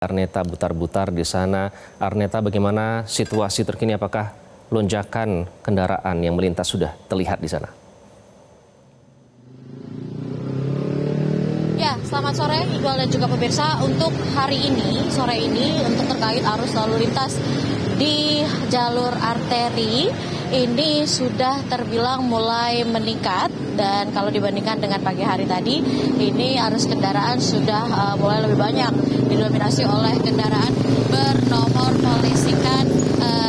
Arneta Butar-Butar di sana. Arneta, bagaimana situasi terkini? Apakah lonjakan kendaraan yang melintas sudah terlihat di sana? Ya, selamat sore Iqbal dan juga pemirsa. Untuk hari ini, sore ini, untuk terkait arus lalu lintas di jalur arteri, ini sudah terbilang mulai meningkat. Dan kalau dibandingkan dengan pagi hari tadi, ini arus kendaraan sudah mulai lebih banyak didominasi oleh kendaraan bernomor polisikan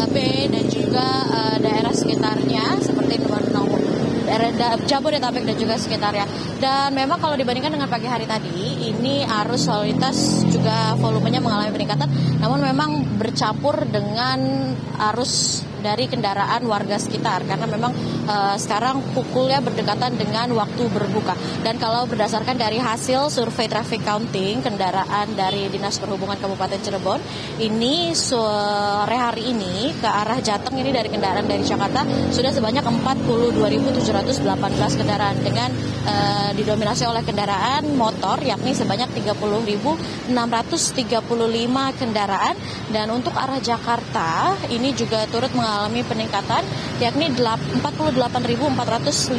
B dan juga daerah sekitarnya seperti nomor daerah Jabodetabek dan juga sekitarnya. Dan memang kalau dibandingkan dengan pagi hari tadi, ini arus lalu lintas juga volumenya mengalami peningkatan, namun memang bercampur dengan arus dari kendaraan warga sekitar karena memang sekarang pukulnya berdekatan dengan waktu berbuka. Dan kalau berdasarkan dari hasil survei traffic counting kendaraan dari Dinas Perhubungan Kabupaten Cirebon, ini sore hari ini ke arah Jateng ini dari kendaraan dari Jakarta sudah sebanyak 42.718 kendaraan dengan didominasi oleh kendaraan motor yakni sebanyak 30.635 kendaraan. Dan untuk arah Jakarta ini juga turut mengalami peningkatan yakni 48.456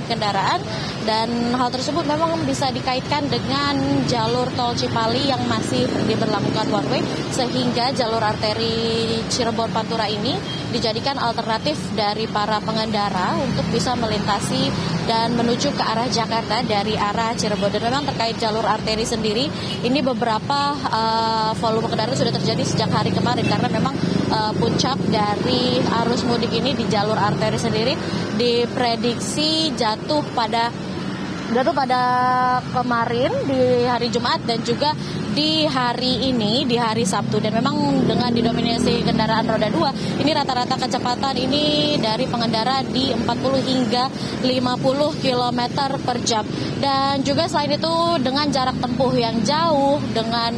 kendaraan, dan hal tersebut memang bisa dikaitkan dengan jalur tol Cipali yang masih diberlakukan one way, sehingga jalur arteri Cirebon Pantura ini dijadikan alternatif dari para pengendara untuk bisa melintasi dan menuju ke arah Jakarta dari arah Cirebon. Dan memang terkait jalur arteri sendiri, ini beberapa volume kendaraan sudah terjadi sejak hari kemarin karena memang puncak dari arus mudik ini di jalur arteri sendiri diprediksi jatuh pada kemarin di hari Jumat dan juga di hari ini di hari Sabtu. Dan memang dengan didominasi kendaraan roda 2, ini rata-rata kecepatan ini dari pengendara di 40 hingga 50 km per jam. Dan juga selain itu dengan jarak tempuh yang jauh dengan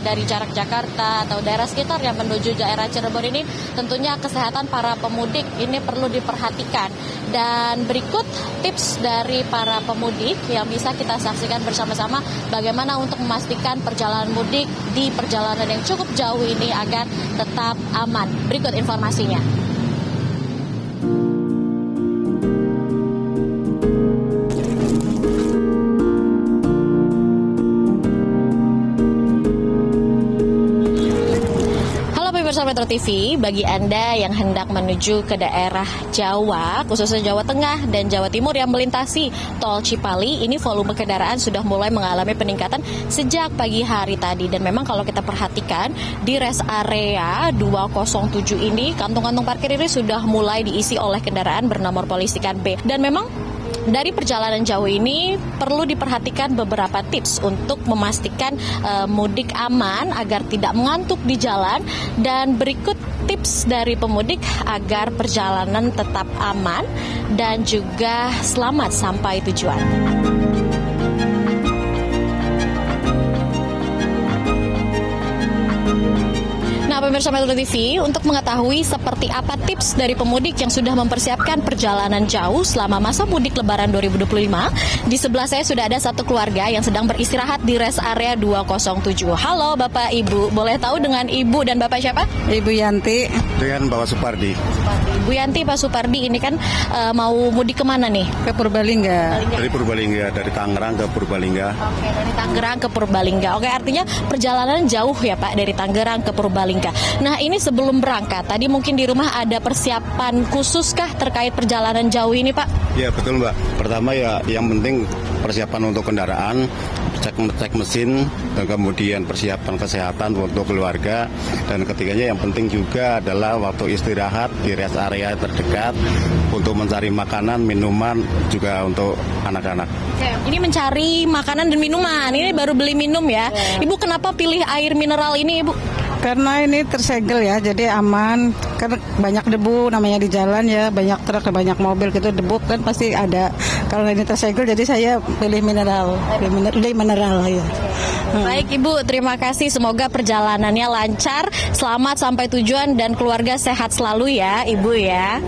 dari jarak Jakarta atau daerah sekitar yang menuju daerah Cirebon ini, tentunya kesehatan para pemudik ini perlu diperhatikan. Dan berikut tips dari para pemudik yang bisa kita saksikan bersama-sama bagaimana untuk memastikan perjalanan mudik di perjalanan yang cukup jauh ini agar tetap aman. Berikut informasinya. Pemirsa Metro TV, bagi Anda yang hendak menuju ke daerah Jawa, khususnya Jawa Tengah dan Jawa Timur yang melintasi tol Cipali, ini volume kendaraan sudah mulai mengalami peningkatan sejak pagi hari tadi. Dan memang kalau kita perhatikan di rest area 207 ini, kantong-kantong parkir ini sudah mulai diisi oleh kendaraan bernomor polisikan B. Dan memang dari perjalanan jauh ini perlu diperhatikan beberapa tips untuk memastikan mudik aman agar tidak mengantuk di jalan. Dan berikut tips dari pemudik agar perjalanan tetap aman dan juga selamat sampai tujuan. Nah, pemirsa Metro TV, untuk mengetahui seperti apa tips dari pemudik yang sudah mempersiapkan perjalanan jauh selama masa mudik Lebaran 2025, di sebelah saya sudah ada satu keluarga yang sedang beristirahat di rest area 207. Halo Bapak Ibu, boleh tahu dengan Ibu dan Bapak siapa? Ibu Yanti. Dengan Bapak Supardi. Ibu Yanti, Pak Supardi, ini kan mau mudik kemana nih? Ke Purbalingga. Dari Purbalingga, dari Tangerang ke Purbalingga. Oke, dari Tangerang ke Purbalingga. Oke, artinya perjalanan jauh ya Pak, dari Tangerang ke Purbalingga. Nah, ini sebelum berangkat, tadi mungkin di rumah ada persiapan khususkah terkait perjalanan jauh ini Pak? Ya betul Mbak. Pertama ya yang penting persiapan untuk kendaraan, cek mesin, dan kemudian persiapan kesehatan untuk keluarga. Dan ketiganya yang penting juga adalah waktu istirahat di rest area terdekat untuk mencari makanan, minuman, juga untuk anak-anak. Ini mencari makanan dan minuman, ini baru beli minum ya. Ibu kenapa pilih air mineral ini Ibu? Karena ini tersegel ya, jadi aman. Karena banyak debu namanya di jalan ya, banyak truk, banyak mobil gitu, debu kan pasti ada. Kalau ini tersegel, jadi saya pilih mineral, beli mineral ya. Baik Ibu, terima kasih. Semoga perjalanannya lancar, selamat sampai tujuan dan keluarga sehat selalu ya Ibu ya.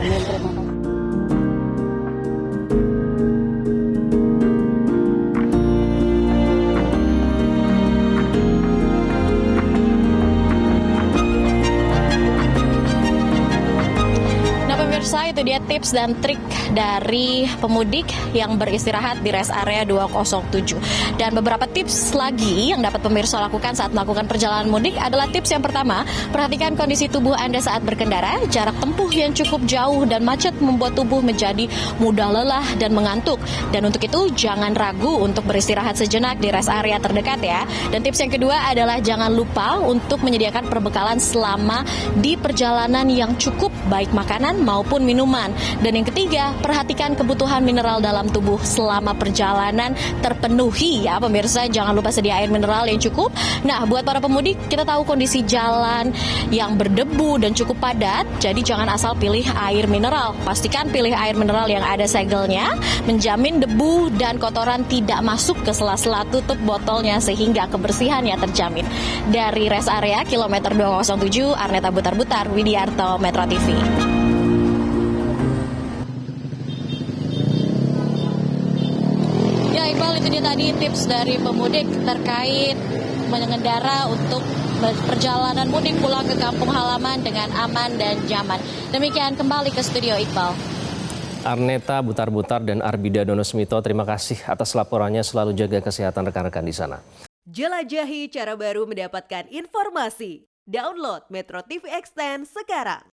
pemirsa, itu dia tips dan trik dari pemudik yang beristirahat di rest area 207. Dan beberapa tips lagi yang dapat pemirsa lakukan saat melakukan perjalanan mudik adalah tips yang pertama, perhatikan kondisi tubuh Anda saat berkendara. Jarak tempuh yang cukup jauh dan macet membuat tubuh menjadi mudah lelah dan mengantuk. Dan untuk itu jangan ragu untuk beristirahat sejenak di rest area terdekat ya. Dan tips yang kedua adalah jangan lupa untuk menyediakan perbekalan selama di perjalanan yang cukup, baik makanan maupun minuman. Dan yang ketiga, perhatikan kebutuhan mineral dalam tubuh selama perjalanan terpenuhi ya pemirsa. Jangan lupa sedia air mineral yang cukup. Nah, buat para pemudik, kita tahu kondisi jalan yang berdebu dan cukup padat, jadi jangan asal pilih air mineral. Pastikan pilih air mineral yang ada segelnya, menjamin debu dan kotoran tidak masuk ke sela-sela tutup botolnya sehingga kebersihannya terjamin. Dari rest area kilometer 207, Arneta Butar-Butar, Widiarto, Metro TV. Ya Iqbal, itu dia tadi tips dari pemudik terkait mengendara untuk perjalanan mudik pulang ke kampung halaman dengan aman dan nyaman. Demikian, kembali ke studio Iqbal. Arneta Butar-Butar dan Arbida Donosmito, terima kasih atas laporannya. Selalu jaga kesehatan rekan-rekan di sana. Jelajahi cara baru mendapatkan informasi. Download Metro TV Extend sekarang.